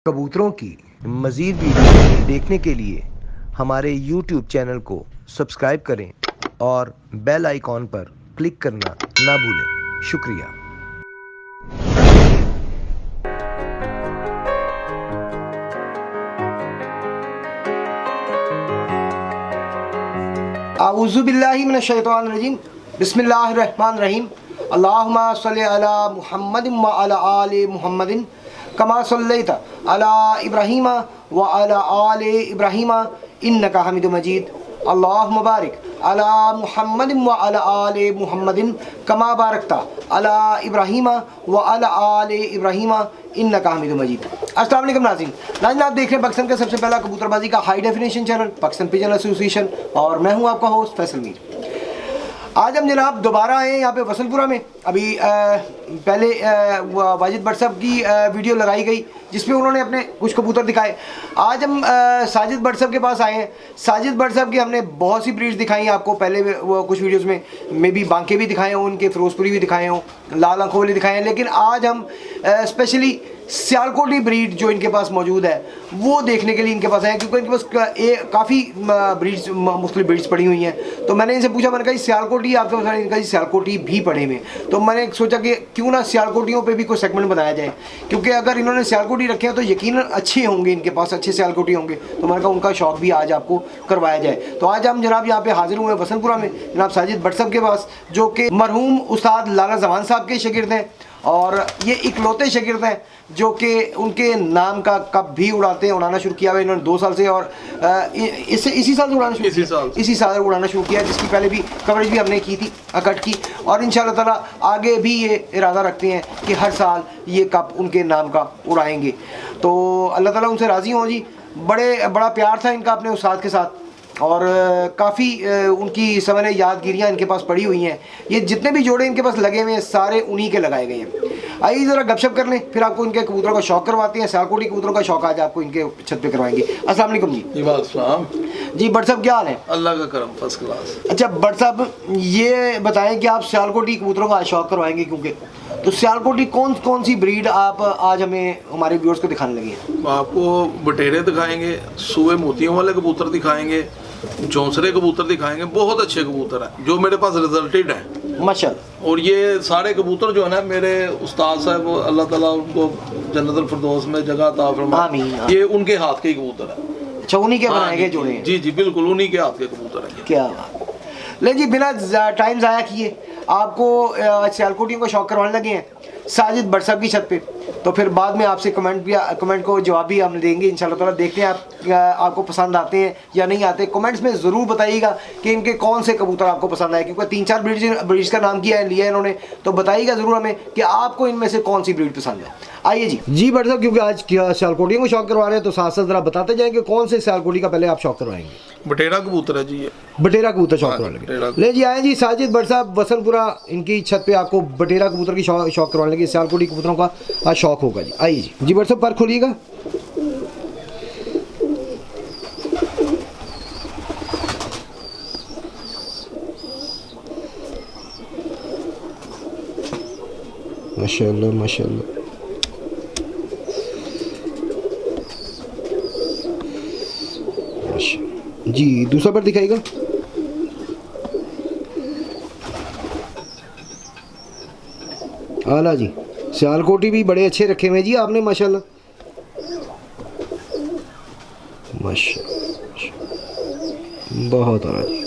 कबूतरों की मज़ीद वीडियो देखने के लिए हमारे YouTube चैनल को सब्सक्राइब करें और बेल आइकॉन पर क्लिक करना ना भूलें। शुक्रिया। आऊज़ु बिल्लाहि मिनश शैतानिर रजीम। बिस्मिल्लाहिर रहमानिर रहीम। अल्लाहुम्मा सल्लि अला मुहम्मदिन व अला आलि मुहम्मदिन कमा सल्लैता अला इब्राहीम व अला आलि इब्राहीम इन्नका हमीदुम मजीद। अल्लाहुम्मा बारिक अला मुहम्मदिन व अला आलि मुहम्मदिन कमा बारकता अला इब्राहीम व अला आलि इब्राहीम इन्नका हमीदुम मजीद। अस्सलाम वालेकुम नाज़रीन, आप देख रहे हैं पाकिस्तान का सबसे पहला कबूतरबाजी का high definition channel Pakistan pigeon association, और मैं हूं आपका होस्ट फैसल मीर। आज हम जनाब दोबारा आए यहाँ पे वसलपुरा में। अभी पहले वाजिद भट्ट साहब की वीडियो लगाई गई जिसमें उन्होंने अपने कुछ कबूतर दिखाए। आज हम साजिद भट्ट साहब के पास आए हैं। साजिद भट्ट साहब की हमने बहुत सी ब्रीड्स दिखाई हैं आपको पहले वो कुछ वीडियोस में भी बांके भी दिखाए हों, उनके फिरोजपुरी भी दिखाए हों, लाल आंखों वाले दिखाए हैं, लेकिन आज हम स्पेशली सियालकोटी ब्रीड जो इनके पास मौजूद है वो देखने के लिए इनके पास आए, क्योंकि इनके पास काफ़ी ब्रीड्स मुख्तलिफ ब्रीड्स पड़ी हुई हैं। तो मैंने इनसे पूछा, मैंने कहा सियालकोटी आपके पास, इनका सियालकोटी भी पड़े हुए। तो मैंने सोचा कि क्यों ना सियालकोटियों पे भी कोई सेगमेंट बनाया जाए, क्योंकि अगर इन्होंने सियालकोटी रखे हैं तो यकीनन अच्छे होंगे, इनके पास अच्छे सियालकोटी होंगे। तो मैंने कहा उनका शौक भी आज आपको करवाया जाए। तो आज हम जनाब यहाँ पे हाजिर हुए वसलपुरा में जनाब साजिद भट्ट साहब के पास, जो कि मरहूम उस्ताद लाला जमान साहब के शागिर्द हैं, और ये इकलौते शागिर्द हैं जो कि उनके नाम का कब भी उड़ाना शुरू किया हुआ इन्होंने 2 साल से, और इसी साल से उड़ाना शुरू इसी साल उड़ाना शुरू किया, जिसकी पहले भी कवरेज भी हमने की थी अकट की, और इंशाअल्लाह ताला आगे भी ये इरादा रखते हैं कि हर साल ये कप उनके नाम का उड़ाएंगे। तो अल्लाह ताला उनसे राज़ी हों जी। बड़ा प्यार था इनका अपने उस्ताद के साथ, और काफ़ी उनकी समझ यादगिरियाँ इनके पास पड़ी हुई हैं। ये जितने भी जोड़े इनके पास लगे हुए हैं सारे उन्हीं के लगाए गए हैं। आइए ज़रा गपशप कर लें, फिर आपको इनके कबूतरों का शौक करवाते हैं। सियालकोटी कबूतरों का शौक आज आपको इनके छत पे करवाएंगे। अस्सलाम वालेकुम जी। वालेकुम जी भट्ट साहब, क्या हाल है? अल्लाह का करम, फर्स्ट क्लास। अच्छा भट्ट साहब, ये बताएं कि आप सियालकोटी कबूतरों का आज शौक करवाएंगे, क्योंकि तो सियालकोटी कौन सी ब्रीड आप आज हमें हमारे व्यूअर्स को दिखाने लगे हैं? आपको बटेरे दिखाएंगे, सुबह मोतियों वाले कबूतर दिखाएंगे, चौंसरे कबूतर दिखाएंगे। बहुत अच्छे कबूतर हैं जो मेरे पास रिजल्टेड हैं माशाल्लाह। और ये सारे कबूतर जो है ना, मेरे उस्ताद साहब अल्लाह ताला उनको जन्नतुल फिरदौस में जगह अता फरमाए, आमीन। ये उनके हाथ के ही कबूतर हैं। अच्छा, उन्हीं के बनाए गए जोड़े हैं? जी जी बिल्कुल, उन्हीं के हाथ के कबूतर हैं। क्या बात। ले जी, बिना टाइम ज़ाया किए आपको सियालकोटियों का शौक करवाने लगे हैं साजिद भट्ट साहब की छत पे, तो फिर बाद में आपसे कमेंट को जवाब भी हम देंगे इंशाल्लाह ताला। देखते हैं आपको पसंद आते हैं या नहीं आते। कमेंट्स में ज़रूर बताइएगा कि इनके कौन से कबूतर आपको पसंद आए, क्योंकि 3-4 ब्रीड्स का नाम लिया है इन्होंने। तो बताइएगा ज़रूर हमें कि आपको इनमें से कौन सी ब्रीड पसंद है। आइए जी भट्ट साहब, क्योंकि आज सियालकोटियों को शौक करवा रहे हैं तो साथ साथ ज़रा बताते जाएंगे कौन से सियालकोटी का पहले आप शौक करवाएंगे? बटेरा कबूतर है जी, ये बटेरा कबूतर शौक करवाने लगे। ले जी आए जी साजिद भट्ट साहब, वसलपुरा इनकी छत पे आपको बटेरा कबूतर की शौक करवाने लगे। सियालकोटी कबूतरों का आज शौक होगा जी। आइए जी भट्ट साहब, पर खोलिएगा। माशाल्लाह माशाल्लाह। जी दूसरा पर दिखाएगा। आला जी, सियालकोटी भी बड़े अच्छे रखे हुए जी आपने माशाल्लाह माशाल्लाह, बहुत आला जी।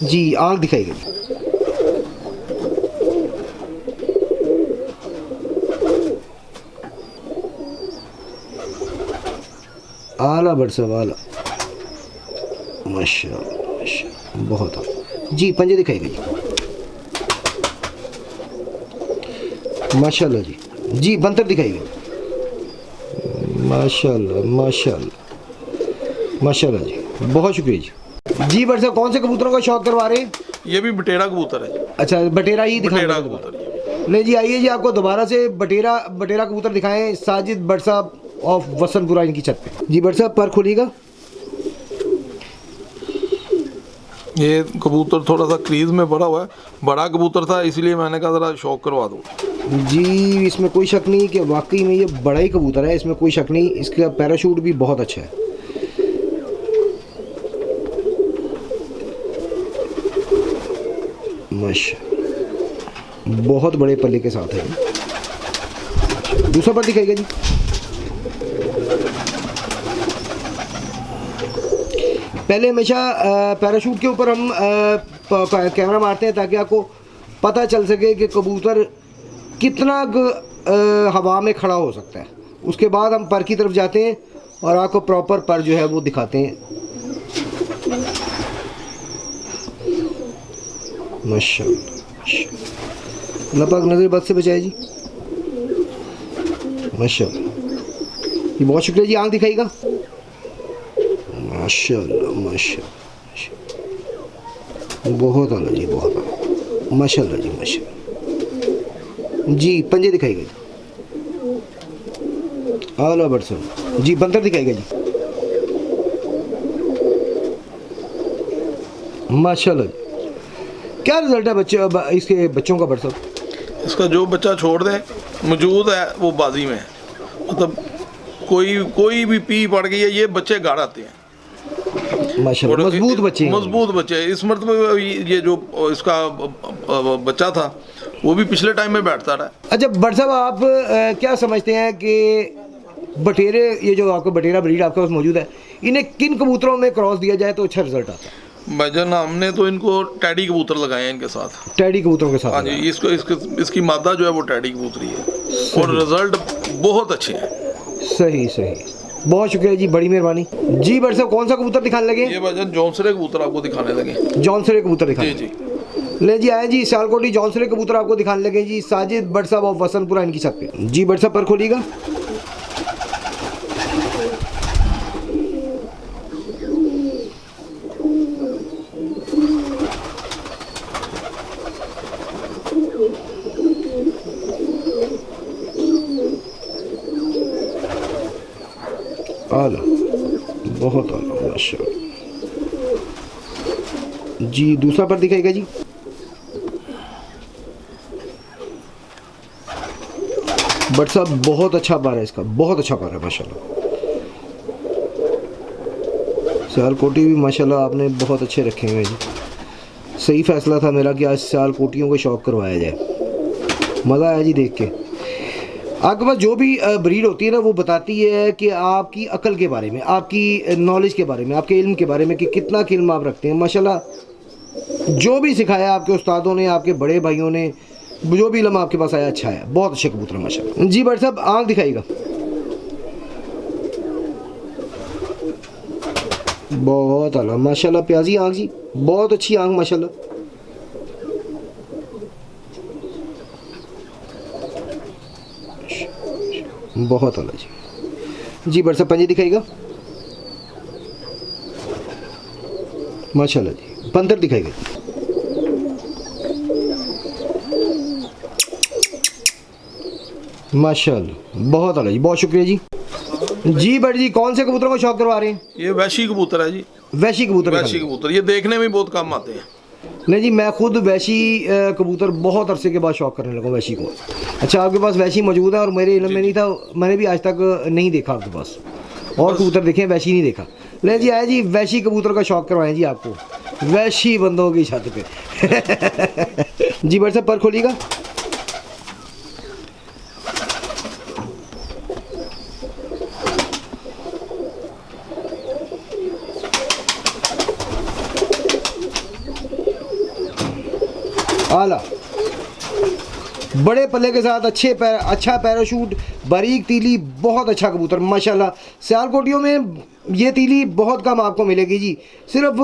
जी आँख दिखाएगा जी। आला भट्ट साहब, आला माशाल्लाह माशाल्लाह, बहुत आला जी। पंजे दिखाएगा जी माशाल्लाह जी। जी बंतर दिखाइए माशाल्लाह माशाल्लाह माशाल्लाह जी, बहुत शुक्रिया जी। जी भट्ट साहब, कौन से कबूतरों का शौक करवा रहे हैं? ये भी बटेरा कबूतर है। अच्छा, बटेरा ही बटेरा कबूतर। नहीं जी, आइए जी आपको दोबारा से बटेरा कबूतर दिखाएं साजिद भट्ट साहब ऑफ वसलपुरा इनकी छत पे। जी भट्ट साहब, पर खोलिएगा। ये कबूतर थोड़ा सा क्रीज में पड़ा हुआ है, बड़ा कबूतर था इसलिए मैंने कहा ज़रा शौक करवा दूँ। जी इसमें कोई शक नहीं कि वाकई में ये बड़ा ही कबूतर है, इसमें कोई शक नहीं। इसका पैराशूट भी बहुत अच्छा है। माशा बहुत बड़े पल्ले के साथ है। दूसरा पर दिखाएगा जी। पहले हमेशा पैराशूट के ऊपर हम कैमरा मारते हैं ताकि आपको पता चल सके कि कबूतर कितना हवा में खड़ा हो सकता है। उसके बाद हम पर की तरफ जाते हैं और आपको प्रॉपर पर जो है वो दिखाते हैं। माशाअल्लाह, अल्लाह पाक नज़र बद से बचाए जी। माशाअल्लाह, ये बहुत शुक्रिया जी। आँख दिखाइएगा। माशाअल्लाह माशाअल्लाह, बहुत आला जी, बहुत आला। माशाअल्लाह जी, माशाअल्लाह जी। पंजे दिखाइएगा जी। आला बरसों जी। बंदर दिखाइएगा जी। माशाअल्लाह जी। क्या रिजल्ट है बच्चे इसके बच्चों का बरसों? इसका जो बच्चा छोड़ दे मौजूद है वो बाजी में है। मतलब कोई भी पी पड़ गई है, ये बच्चे गाड़ आते हैं। माशाअल्लाह, मजबूत बच्चे, मजबूत बच्चे। इस मरतबे ये जो इसका बच्चा था वो भी पिछले टाइम में बैठता रहा। अच्छा बट साहब, आप क्या समझते हैं कि बटेरे, ये जो आपका बटेरा ब्रीड आपके पास मौजूद है, इन्हें किन कबूतरों में क्रॉस दिया जाए तो अच्छा रिजल्ट आता है? भाईजान हमने तो इनको टैडी कबूतर लगाए हैं इनके साथ। टैडी कबूतरों के साथ? हाँ जी, इसकी मादा जो है वो टैडी कबूतरी है और रिजल्ट बहुत अच्छे हैं। सही सही, बहुत शुक्रिया जी, बड़ी मेहरबानी जी। बट साहब कौन सा कबूतर दिखाने लगे? ये भाईजान जॉनसरे कबूतर आपको दिखाने लगे। जॉनसरे कबूतर दिखाने? जी जी। ले जी आए जी, सियालकोटी जॉनसरे कबूतर आपको दिखाने लगे जी। साजिद बट साहब ऑफ वसनपुरा इनकी छत पे जी। बट साहब पर खोलिएगा। आला, बहुत आला, माशाअल्लाह जी। दूसरा पर दिखाएगा जी। बट साहब बहुत अच्छा पार है इसका, बहुत अच्छा पार है माशाल्लाह। सियालकोटी भी माशाल्लाह आपने बहुत अच्छे रखे हुए हैं जी। सही फैसला था मेरा कि आज सियालकोटियों को शौक करवाया जाए। मज़ा आया जी देख के। आपके पास जो भी ब्रीड होती है ना, वो बताती है कि आपकी अकल के बारे में, आपकी नॉलेज के बारे में, आपके इल्म के बारे में कि कितना इल्म आप रखते हैं। माशाल्लाह जो भी सिखाया आपके उस्तादों ने, आपके बड़े भाइयों ने, जो भी इल्म आपके पास आया अच्छा है। बहुत अच्छे कबूतर माशाल्लाह जी। बट साहब आँख दिखाइएगा। बहुत आला माशाल्लाह, प्याजी आँख जी, बहुत अच्छी आँख माशाल्लाह। बहुत आला जी जी। बट साहब पंजे दिखाइएगा। माशाल्लाह जी। बंदर दिखाइएगा। माशाल्लाह, बहुत आला जी, बहुत शुक्रिया जी। जी बट जी कौन से कबूतरों को शौक करवा रहे हैं? ये वैशी कबूतर है जी। वैशी कबूतर? वैशी कबूतर ये देखने में बहुत काम आते हैं। नहीं जी, मैं खुद वैशी कबूतर बहुत अरसे के बाद शौक करने लगा वैशी को। अच्छा आपके पास वैशी मौजूद है और मेरे इल्म में नहीं था, मैंने भी आज तक नहीं देखा आपके पास। और कबूतर देखे, वैशी नहीं देखा। ले जी आए जी, वैशी कबूतर का शौक करवाएं जी आपको, वैशी बंदों की छत पे। जी बट साहब पर खोलिएगा। आला, बड़े पल्ले के साथ अच्छा पैराशूट, बारीक तीली, बहुत अच्छा कबूतर माशाल्लाह। सियालकोटियों में ये तीली बहुत कम आपको मिलेगी जी। सिर्फ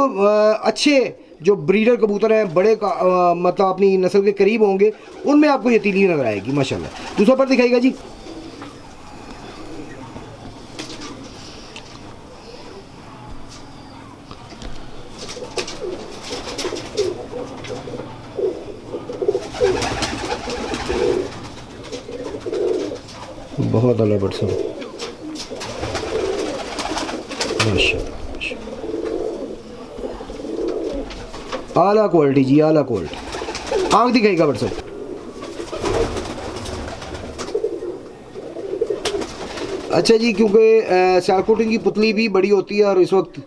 अच्छे जो ब्रीडर कबूतर हैं, बड़े मतलब अपनी नस्ल के करीब होंगे, उनमें आपको ये तीली नजर आएगी माशाल्लाह। दूसरा पर दिखाइएगा जी। बहुत अल्लाह बट सब आला क्वालिटी जी, आला क्वालिटी। आँख दिखाएगा बट सब। अच्छा जी, क्योंकि सियालकोटी की पुतली भी बड़ी होती है और इस वक्त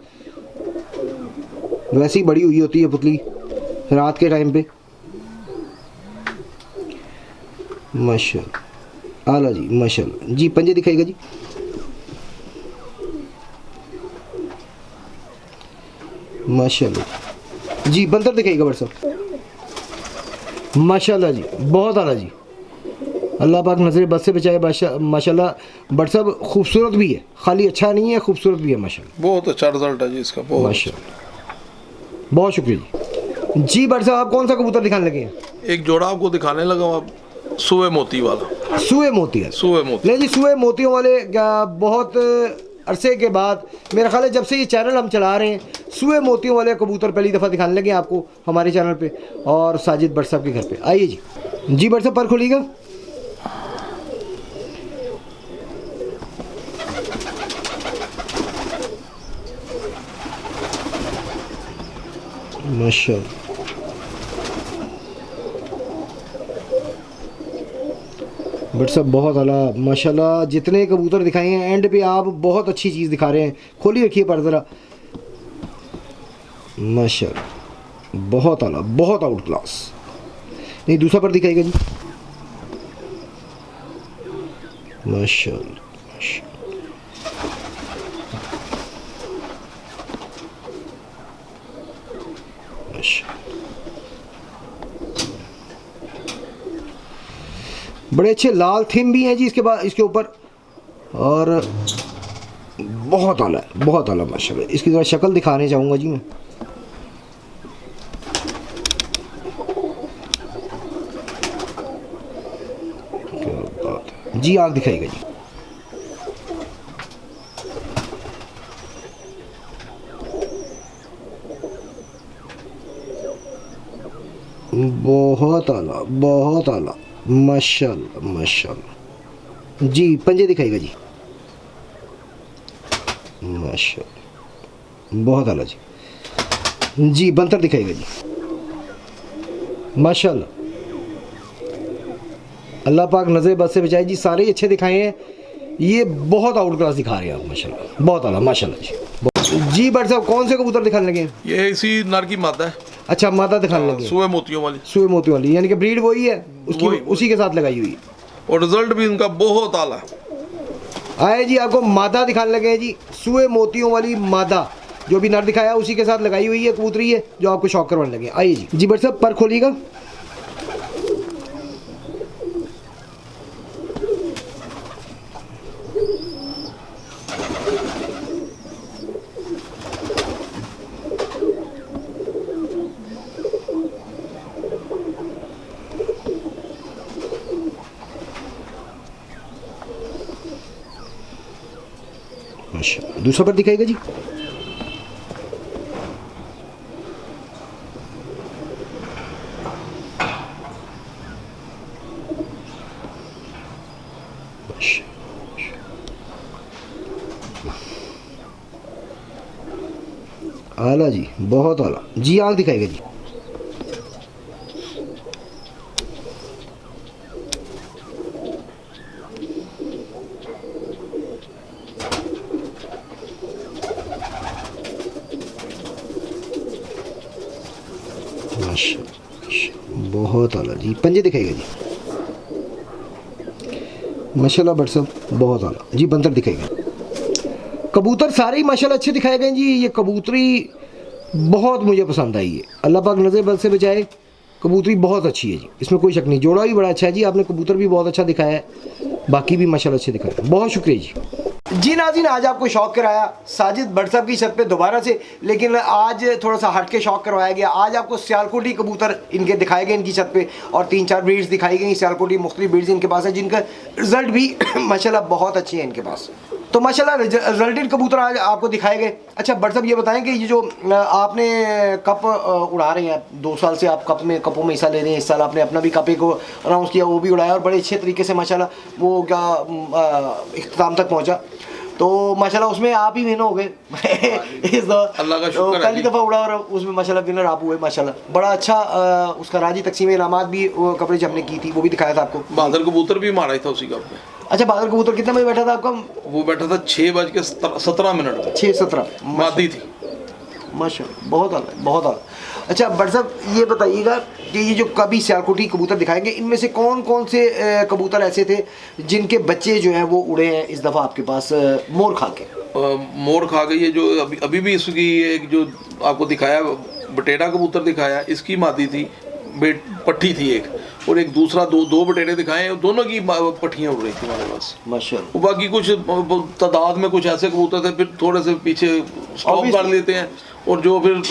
वैसे ही बड़ी हुई होती है पुतली रात के टाइम पे। माशाल्लाह, आला जी, माशाल्लाह जी। पंजे दिखाएगा जी। माशाल्लाह जी। बंदर दिखाएगा बट साहब। माशाल्लाह जी, बहुत आला जी। अल्लाह पाक नजर बद से बचाए। माशाल्लाह बट साहब खूबसूरत भी है, खाली अच्छा नहीं है, खूबसूरत भी है माशाल्लाह। बहुत अच्छा रिजल्ट है जी इसका, बहुत माशाल्लाह, बहुत शुक्रिया जी। बट साहब आप कौन सा कबूतर दिखाने लगे हैं? एक जोड़ा आपको दिखाने लगा हूं, आप सुए मोती वाला। सुए मोती है। सुए मोती, नहीं जी, सुए मोतियों वाले बहुत अरसे के बाद, मेरा ख्याल है जब से ये चैनल हम चला रहे हैं, सुए मोतियों वाले कबूतर पहली दफ़ा दिखाने लगे आपको हमारे चैनल पे और साजिद भट्ट साहब के घर पे। आइए जी। जी भट्ट साहब, पर खोलिएगा। माशाल्लाह, बट सब बहुत आला माशाल्लाह। जितने कबूतर दिखाए हैं एंड पे आप बहुत अच्छी चीज़ दिखा रहे हैं। खोली रखिए पर ज़रा। माशाल्लाह, बहुत आला, बहुत आउट क्लास। नहीं, दूसरा पर दिखाएगा जी। माशाल्लाह, माशाल्लाह, माशाल्लाह। बड़े अच्छे लाल थिम भी हैं जी इसके बाद, इसके ऊपर, और बहुत आला है, बहुत आला माशाल्लाह। इसकी ज़रा शक्ल दिखाने चाहूँगा जी मैं। क्या बात है जी। आँख दिखाएगा जी। बहुत आला, बहुत आला, माशाल्लाह, माशाल्लाह जी। पंजे दिखाएगा जी। माशाल्लाह, बहुत आला जी। जी बंतर दिखाएगा जी। माशाल्लाह, अल्लाह पाक नज़र बद से बचाए जी। सारे अच्छे दिखाए हैं, ये बहुत आउट क्लास दिखा रहे हैं आप माशाल्लाह, बहुत आला माशाल्लाह जी। जी भट्ट साहब, कौन से कबूतर दिखाने लगे हैं? ये इसी नर की मादा है। अच्छा, मादा दिखाने लगे हैं। सुए मोतियों वाली। सुए मोती वाली, यानी कि ब्रीड वही है, उसकी वही। उसी के साथ लगाई हुई है। और रिजल्ट भी इनका बहुत आला। आए जी, आपको मादा दिखाने लगे हैं जी। सुए मोतियों वाली मादा जो भी नर दिखाया उसी के साथ लगाई हुई है कबूतरी है, जो आपको शौक करवाने लगे। आइए जी। जी भट्ट साहब, पर खोलिएगा। माशाल्लाह, दूसरा पर दिखाएगा जी। आला जी, बहुत आला जी। आँख दिखाएगा जी। माशाल्लाह, बहुत आला जी। पंजे दिखाएगा जी। माशाल्लाह भट्ट साहब, बहुत आला जी। बंदर दिखाएगा। कबूतर सारे ही माशाल्लाह अच्छे दिखाए गए जी। ये कबूतरी बहुत मुझे पसंद आई है, अल्लाह पाक नज़र बद से बचाए। कबूतरी बहुत अच्छी है जी, इसमें कोई शक नहीं। जोड़ा भी बड़ा अच्छा है जी। आपने कबूतर भी बहुत अच्छा दिखाया है, बाकी भी माशाल्लाह अच्छे दिखाए। बहुत शुक्रिया जी। जी नाज़रीन, आज आपको शौक कराया साजिद भट्ट साहब की छत पे दोबारा से, लेकिन आज थोड़ा सा हट के शौक करवाया गया। आज आपको सियालकोटी कबूतर इनके दिखाए गए इनकी छत पे, और 3-4 ब्रीड्स दिखाई गई सियालकोटी, मुख्तलिफ ब्रीड्स इनके पास है, जिनका रिजल्ट भी माशाल्लाह बहुत अच्छे हैं इनके पास। तो माशाल्लाह रिजल्टेड कबूतर आज आपको दिखाए गए। अच्छा भट्ट साहब, ये बताएं कि ये जो आपने कप उड़ा रहे हैं, 2 साल से आप कपों में हिस्सा ले रहे हैं। इस साल आपने अपना भी कप को अनाउंस किया, वो भी उड़ाया और बड़े अच्छे तरीके से माशाल्लाह वो क्या इख्तिताम तक पहुंचा। तो माशाल्लाह उसमें आप ही विन हो गए इस अल्लाह का शुक्र है। पहली दफ़ा उड़ा और उसमें माशाल्लाह विनर आप हुए माशाल्लाह। बड़ा अच्छा उसका राजी तकसीम इनामात भी कवरेज हमने की थी, वो भी दिखाया था आपको। बहादुर कबूतर भी मारा था उसी कप में। अच्छा, बादल कबूतर कितने बजे बैठा था आपका? वो बैठा था 6:17 पे। 6:17 मादी थी। माशाल्लाह, बहुत आला, बहुत आला। अच्छा बट साहब ये बताइएगा कि ये जो कभी सियालकोटी कबूतर दिखाएंगे, इनमें से कौन कौन से कबूतर ऐसे थे जिनके बच्चे जो हैं वो उड़े हैं इस दफ़ा आपके पास मोर खा के? मोर खा गई है जो अभी भी इसकी एक जो आपको दिखाया बटेरा कबूतर दिखाया, इसकी मादी थी, पट्ठी थी एक, और एक दूसरा दो बटेरे दिखाए, दोनों की पट्टियाँ उड़ रही थी हमारे पास माशाल्लाह। बाकी कुछ तादाद में कुछ ऐसे कबूतर थे, फिर थोड़े से पीछे स्टॉप कर लेते हैं, और जो फिर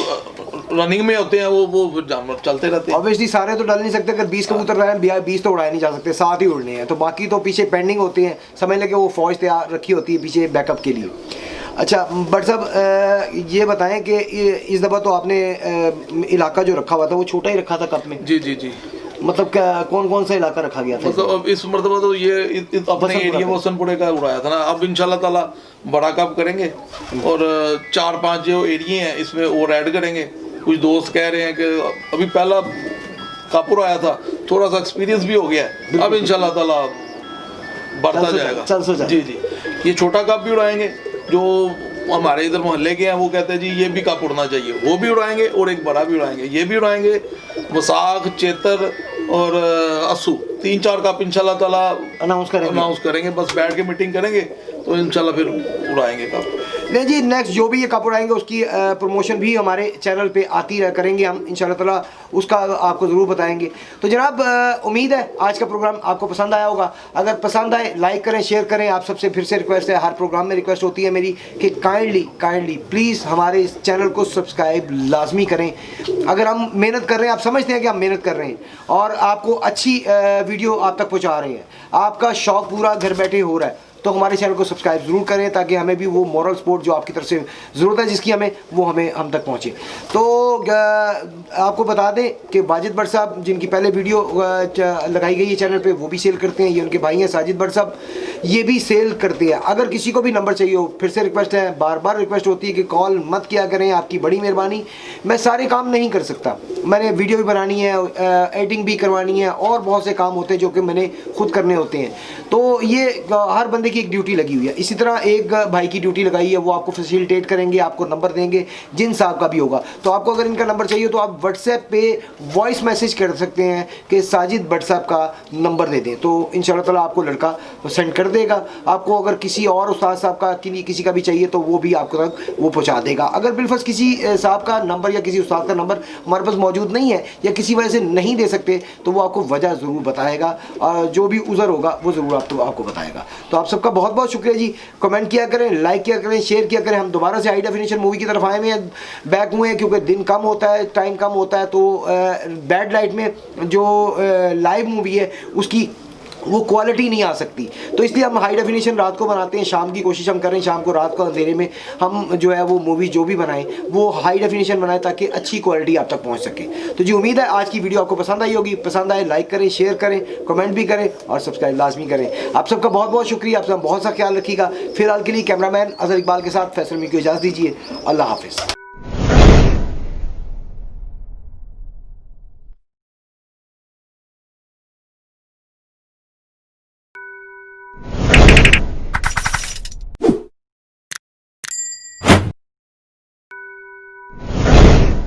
रनिंग में होते हैं वो फिर जानवर चलते रहते हैं। ऑब्वियसली सारे तो डल नहीं सकते, अगर 20 कबूतर रहे 20 तो उड़ाए नहीं जा सकते, 7 ही उड़ने हैं, तो बाकी तो पीछे पेंडिंग होते हैं, समझ लें कि वो फौज तैयार रखी होती है पीछे बैकअप के लिए। अच्छा बट साहब ये बताएं कि इस दफ़ा तो आपने इलाका जो रखा हुआ था वो छोटा ही रखा था कप में? जी जी जी। मतलब क्या कौन कौन सा इलाका रखा गया था? मतलब अब इस मरतबा तो ये अपने एरिया वसनपुरे का उड़ाया था ना, अब इंशाल्लाह ताला बड़ा कप करेंगे और 4-5 जो एरिया हैं इसमें और ऐड करेंगे। कुछ दोस्त कह रहे हैं कि अभी पहला कप उड़ाया था, थोड़ा सा एक्सपीरियंस भी हो गया है, अब इंशाल्लाह ताला बढ़ता जाएगा। जी जी, ये छोटा कप भी उड़ाएंगे, जो हमारे इधर मोहल्ले के हैं वो कहते हैं जी ये भी कप उड़ना चाहिए, वो भी उड़ाएंगे, और एक बड़ा भी उड़ाएंगे, ये भी उड़ाएंगे। वसाख, चेतर और अस्सू 3-4 कप इंशाल्लाह ताला अनाउंस करेंगे। बस बैठ के मीटिंग करेंगे तो इंशाल्लाह फिर उड़ाएंगे कप। नहीं जी, नेक्स्ट जो भी ये कप उड़ाएंगे उसकी प्रमोशन भी हमारे चैनल पे आती करेंगे हम इंशाल्लाह ताला, उसका आपको ज़रूर बताएंगे। तो जनाब उम्मीद है आज का प्रोग्राम आपको पसंद आया होगा। अगर पसंद आए लाइक करें, शेयर करें। आप सबसे फिर से रिक्वेस्ट है, हर प्रोग्राम में रिक्वेस्ट होती है मेरी कि काइंडली प्लीज़ हमारे इस चैनल को सब्सक्राइब लाजमी करें। अगर हम मेहनत कर रहे हैं, आप समझते हैं कि हम मेहनत कर रहे हैं और आपको अच्छी वीडियो आप तक पहुँचा रहे हैं, आपका शौक़ पूरा घर बैठे हो रहा है, तो हमारे चैनल को सब्सक्राइब ज़रूर करें ताकि हमें भी वो मॉरल सपोर्ट जो आपकी तरफ से ज़रूरत है जिसकी हमें, वो हमें हम तक पहुँचे। तो आपको बता दें कि वाजिद भट्ट साहब जिनकी पहले वीडियो लगाई गई है चैनल पे, वो भी सेल करते हैं। ये उनके भाई हैं साजिद भट्ट साहब, ये भी सेल करते हैं। अगर किसी को भी नंबर चाहिए हो, फिर से रिक्वेस्ट है, बार बार रिक्वेस्ट होती है कि कॉल मत किया करें, आपकी बड़ी मेहरबानी। मैं सारे काम नहीं कर सकता, मैंने वीडियो भी बनानी है, एडिटिंग भी करवानी है, और बहुत से काम होते हैं जो कि मैंने खुद करने होते हैं। तो ये हर बंदे की एक ड्यूटी लगी हुई है। इसी तरह एक भाई की ड्यूटी लगाई है, वो आपको फैसिलिटेट करेंगे, आपको नंबर देंगे जिन साहब का भी होगा। तो आपको अगर इनका नंबर चाहिए तो आप व्हाट्सएप पे वॉइस मैसेज कर सकते हैं कि साजिद भट्ट साहब का नंबर दे दें, तो इंशाल्लाह ताला आपको लड़का सेंड कर देगा। आपको अगर किसी और उस्ताद साहब का किसी का भी चाहिए तो वो भी आपको तक वो पहुँचा देगा। अगर बिलफर्ज किसी साहब का नंबर या किसी उस्ताद का नंबर हमारे पास मौजूद नहीं है या किसी वजह से नहीं दे सकते तो वो आपको वजह ज़रूर बताएगा, जो भी उज़र होगा वो ज़रूर आपको बताएगा। तो आप सबका बहुत बहुत शुक्रिया जी। कमेंट किया करें, लाइक किया करें, शेयर किया करें। हम दोबारा से हाई डेफिनेशन मूवी की तरफ आए हुए हैं, बैक हुए हैं, क्योंकि दिन कम होता है, टाइम कम होता है, तो बैड लाइट में जो लाइव मूवी है उसकी वो क्वालिटी नहीं आ सकती, तो इसलिए हम हाई डेफिनेशन रात को बनाते हैं। शाम की कोशिश हम करें, शाम को रात को अंधेरे में हम जो है वो मूवी जो भी बनाएं वो हाई डेफिनेशन बनाएं ताकि अच्छी क्वालिटी आप तक पहुंच सके। तो जी उम्मीद है आज की वीडियो आपको पसंद आई होगी। पसंद आए लाइक करें, शेयर करें, कमेंट भी करें और सब्सक्राइब लाजमी करें। आप सबका बहुत बहुत शुक्रिया, आप सब बहुत सा ख्याल रखिएगा। फिलहाल के लिए कैमरामैन अजहर इकबाल के साथ फैसल मी को इजाज़त दीजिए। अल्लाह हाफिज़।